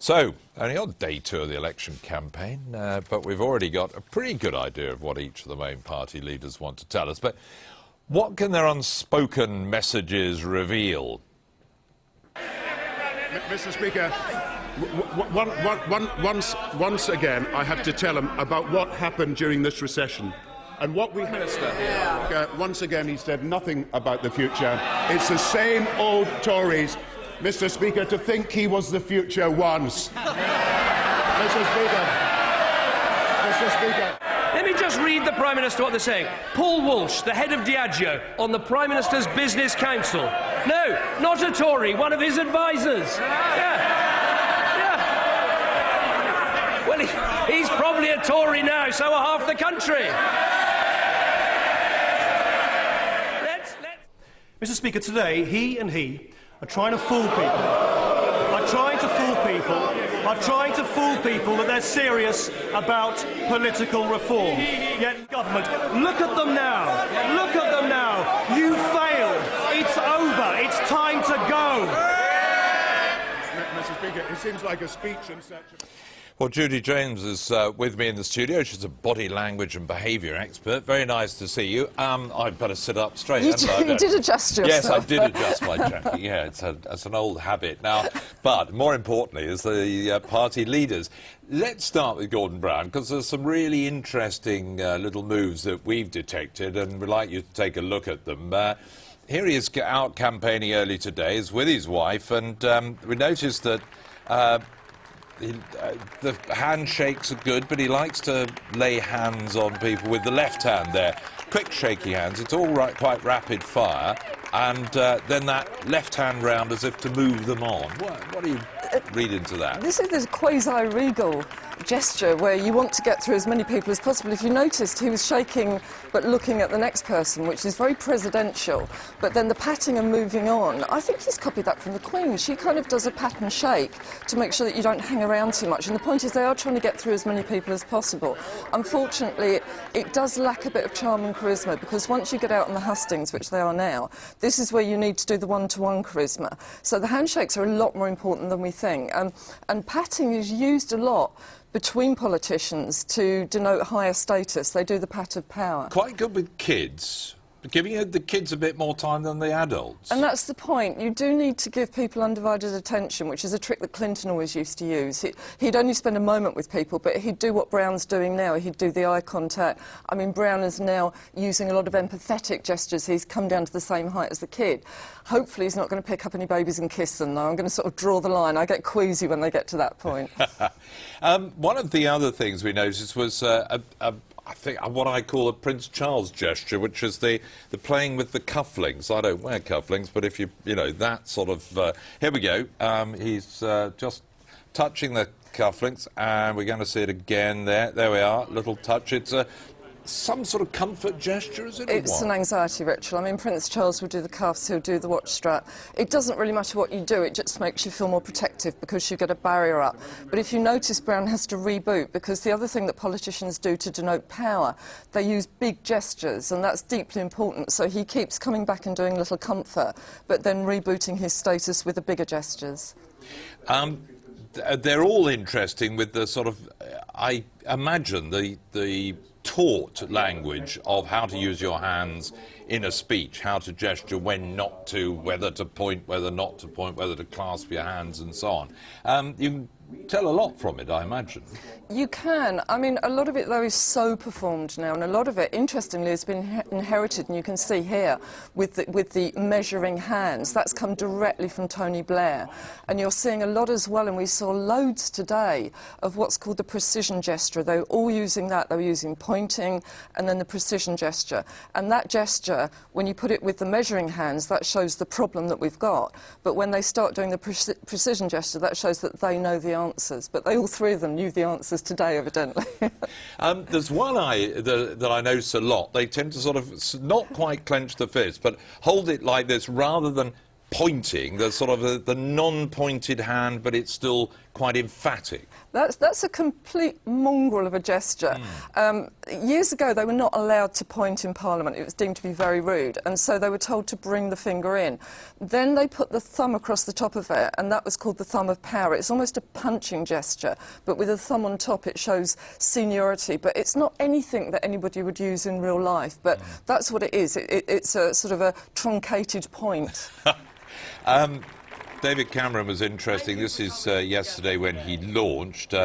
So, only on day 2 of the election campaign, but we've already got a pretty good idea of what each of the main party leaders want to tell us. But what can their unspoken messages reveal? Mr. Speaker, once again, I have to tell him about what happened during this recession. And what we... Minister. Once again, he said nothing about the future. It's the same old Tories. Mr. Speaker, to think he was the future once. Mr. Speaker. Mr. Speaker. Let me just read the Prime Minister what they're saying. Paul Walsh, the head of Diageo, on the Prime Minister's Business Council. No, not a Tory, one of his advisers. Yeah. Well, he's probably a Tory now, so are half the country. Mr. Speaker, today, he are trying to fool people. Are trying to fool people that they're serious about political reform. Yet, government, look at them now. Look at them now. You failed. It's over. It's time to go. Mr. Speaker, it seems like a speech in such a... Well, Judy James is with me in the studio. She's a body language and behaviour expert. Very nice to see you. I'd better sit up straight. You did adjust yourself. Yes, I did adjust my jacket. Yeah, it's an old habit now. But more importantly is the party leaders. Let's start with Gordon Brown, because there's some really interesting little moves that we've detected, and we'd like you to take a look at them. Here he is out campaigning early today. He's with his wife, and we noticed that... the handshakes are good, but he likes to lay hands on people with the left hand there. Quick, shaky hands. It's all right, quite rapid fire. And then that left hand round as if to move them on. What do you read into that? This is this quasi-regal gesture where you want to get through as many people as possible. If you noticed, he was shaking but looking at the next person, which is very presidential. But then the patting and moving on, I think he's copied that from the Queen. She kind of does a pat and shake to make sure that you don't hang around too much. And the point is they are trying to get through as many people as possible. Unfortunately, it does lack a bit of charm and charisma, because once you get out on the hustings, which they are now, this is where you need to do the one-to-one charisma. So the handshakes are a lot more important than we think. And patting is used a lot between politicians to denote higher status. They do the pat of power. Quite good with kids, giving the kids a bit more time than the adults. And that's the point. You do need to give people undivided attention, which is a trick that Clinton always used to use. He'd only spend a moment with people, but he'd do what Brown's doing now. He'd do the eye contact. I mean, Brown is now using a lot of empathetic gestures. He's come down to the same height as the kid. Hopefully he's not going to pick up any babies and kiss them, though. I'm going to sort of draw the line. I get queasy when they get to that point. One of the other things we noticed was I think what I call a Prince Charles gesture, which is the playing with the cufflinks. I don't wear cufflinks, but if you know, that sort of... here we go. He's just touching the cufflinks, and we're going to see it again there. There we are, little touch. It's some sort of comfort gesture, is it? It's an anxiety ritual. I mean, Prince Charles will do the cuffs, he'll do the watch strap. It doesn't really matter what you do, it just makes you feel more protective because you get a barrier up. But if you notice, Brown has to reboot, because the other thing that politicians do to denote power, they use big gestures, and that's deeply important. So he keeps coming back and doing little comfort, but then rebooting his status with the bigger gestures. They're all interesting with the sort of, I imagine, the taught language of how to use your hands in a speech, how to gesture, when not to, whether to point, whether not to point, whether to clasp your hands and so on. You can tell a lot from it, I imagine. You can. I mean, a lot of it, though, is so performed now, and a lot of it, interestingly, has been inherited, and you can see here, with the measuring hands. That's come directly from Tony Blair. And you're seeing a lot as well, and we saw loads today, of what's called the precision gesture. They were all using that. They were using pointing and then the precision gesture. And that gesture, when you put it with the measuring hands, that shows the problem that we've got. But when they start doing the precision gesture, that shows that they know the answers. But they all three of them knew the answers today, evidently. There's one that I notice a lot. They tend to sort of not quite clench the fist, but hold it like this rather than pointing. There's sort of the non-pointed hand, but it's still quite emphatic. That's a complete mongrel of a gesture. Years ago, they were not allowed to point in Parliament. It was deemed to be very rude, and so they were told to bring the finger in. Then they put the thumb across the top of it, and that was called the thumb of power. It's almost a punching gesture, but with a thumb on top, it shows seniority. But it's not anything that anybody would use in real life, but that's what it is. It's a sort of a truncated point. David Cameron was interesting. This is yesterday when he launched.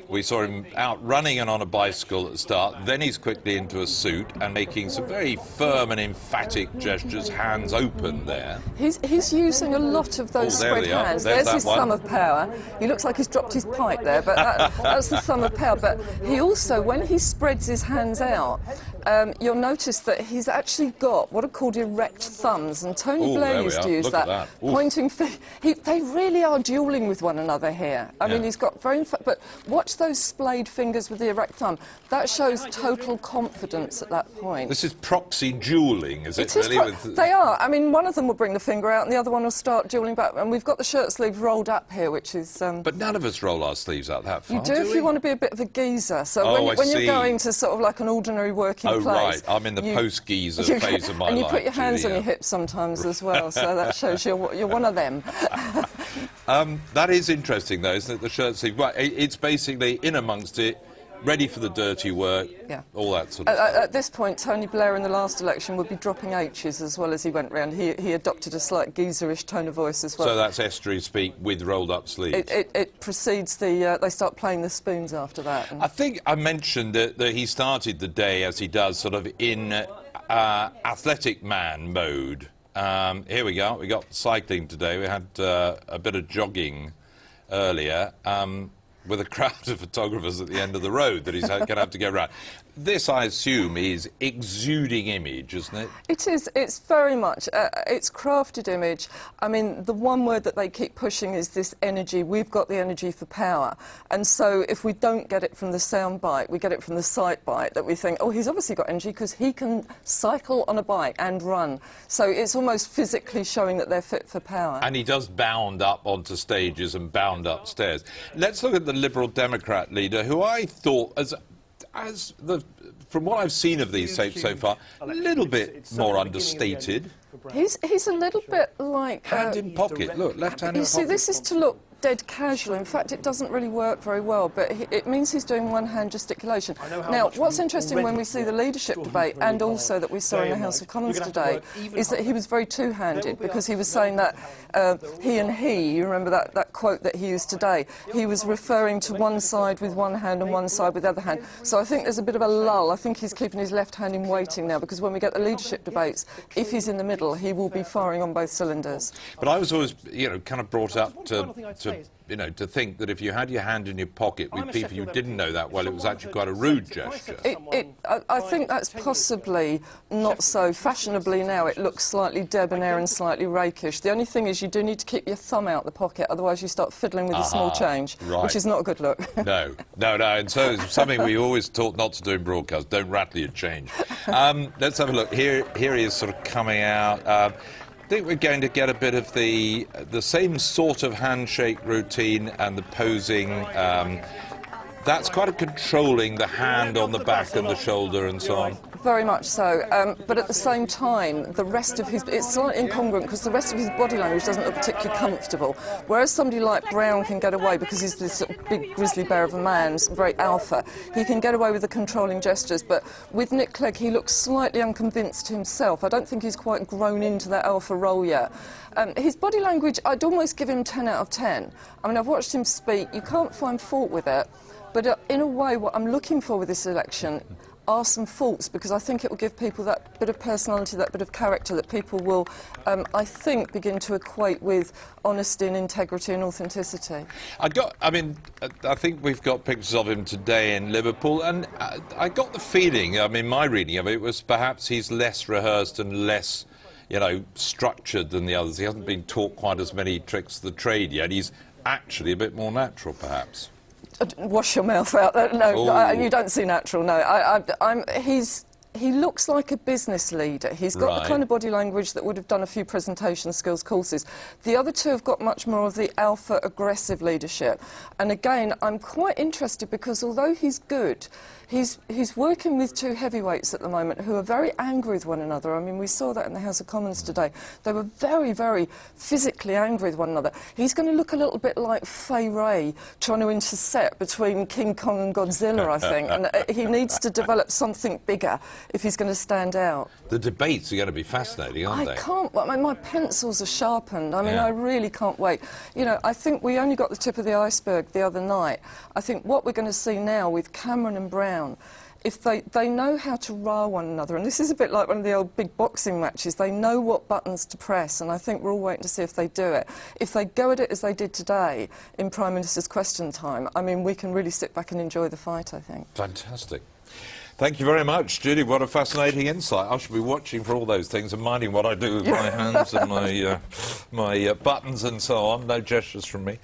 We saw him out running and on a bicycle at the start. Then he's quickly into a suit and making some very firm and emphatic gestures, hands open there. He's using a lot of those spread hands. There's his thumb of power. He looks like he's dropped his pipe there, but that's the thumb of power. But he also, when he spreads his hands out, you'll notice that he's actually got what are called erect thumbs, and Tony Blair used to use that. Pointing they really are duelling with one another here. I mean, he's got very... But watch those splayed fingers with the erect thumb. That shows total confidence at that point. This is proxy duelling, is it really? They are. I mean, one of them will bring the finger out and the other one will start duelling back. And we've got the shirt sleeve rolled up here, which is... But none of us roll our sleeves out that far, You do if you want to be a bit of a geezer. So when you're going to sort of like an ordinary working place... right. I'm in the post-geezer phase of my life. And you put your hands on your hips sometimes as well, so that shows you're one of them. That is interesting, though, isn't it, the shirt sleeve? Right, it's basically in amongst it, ready for the dirty work, all that sort of stuff. At this point, Tony Blair in the last election would be dropping H's as well as he went round. He adopted a slight geezerish tone of voice as well. So that's estuary speak with rolled-up sleeves? It precedes the... they start playing the spoons after that. I think I mentioned that he started the day, as he does, sort of in athletic man mode. Here we go. We got cycling today. We had a bit of jogging earlier with a crowd of photographers at the end of the road that he's going to have to go round. This, I assume, is exuding image, isn't it? It is. It's very much. It's crafted image. I mean, the one word that they keep pushing is this energy. We've got the energy for power. And so if we don't get it from the sound bite, we get it from the sight bite, that we think, oh, he's obviously got energy because he can cycle on a bike and run. So it's almost physically showing that they're fit for power. And he does bound up onto stages and bound upstairs. Let's look at the Liberal Democrat leader, who I thought, from what I've seen of these tapes so far, a little bit more understated. He's a little bit like... Hand in pocket. Look, left hand in pocket. You see, this is to look dead casual. In fact, it doesn't really work very well, but it means he's doing one-hand gesticulation. Now, what's interesting when we see the leadership debate, and also that we saw in the House of Commons today, is that he was very two-handed, because he was saying that you remember that quote that he used today, he was referring to one side with one hand and one side with the other hand. So I think there's a bit of a lull. I think he's keeping his left hand in waiting now, because when we get the leadership debates, if he's in the middle, he will be firing on both cylinders. But I was always, kind of brought up to think that if you had your hand in your pocket with people you didn't know that well, it was actually quite a rude gesture. I think that's possibly not so fashionably now. It looks slightly debonair and slightly rakish. The only thing is you do need to keep your thumb out the pocket, otherwise you start fiddling with the small change, which is not a good look. No. And so it's something we always taught not to do in broadcast. Don't rattle your change. Let's have a look. Here he is sort of coming out. I think we're going to get a bit of the same sort of handshake routine and the posing. That's quite a controlling the hand on the back and the shoulder and so on. Very much so, but at the same time, the rest of his... It's slightly incongruent because the rest of his body language doesn't look particularly comfortable. Whereas somebody like Brown can get away because he's this sort of big grizzly bear of a man, very alpha. He can get away with the controlling gestures, but with Nick Clegg, he looks slightly unconvinced himself. I don't think he's quite grown into that alpha role yet. His body language, I'd almost give him 10 out of 10. I mean, I've watched him speak. You can't find fault with it. But in a way, what I'm looking for with this election are some faults, because I think it will give people that bit of personality, that bit of character that people will, I think, begin to equate with honesty and integrity and authenticity. I think we've got pictures of him today in Liverpool, and I got the feeling, my reading of it was perhaps he's less rehearsed and less, structured than the others. He hasn't been taught quite as many tricks of the trade yet. He's actually a bit more natural, perhaps. Wash your mouth out. No, you don't see natural. No, he looks like a business leader. He's got Right. the kind of body language that would have done a few presentation skills courses. The other two have got much more of the alpha aggressive leadership. And again, I'm quite interested because although he's good, he's working with two heavyweights at the moment who are very angry with one another. I mean, we saw that in the House of Commons today. They were very, very physically angry with one another. He's going to look a little bit like Fay Ray trying to intercept between King Kong and Godzilla, I think. And he needs to develop something bigger if he's going to stand out. The debates are going to be fascinating, aren't they? I can't. I mean, my pencils are sharpened. I mean, Yeah. I really can't wait. You know, I think we only got the tip of the iceberg the other night. I think what we're going to see now with Cameron and Brown, if they know how to rile one another, and this is a bit like one of the old big boxing matches, they know what buttons to press, and I think we're all waiting to see if they do it. If they go at it as they did today in Prime Minister's Question Time, I mean, we can really sit back and enjoy the fight, I think. Fantastic. Thank you very much, Judy. What a fascinating insight. I shall be watching for all those things and minding what I do with my hands and my buttons and so on. No gestures from me.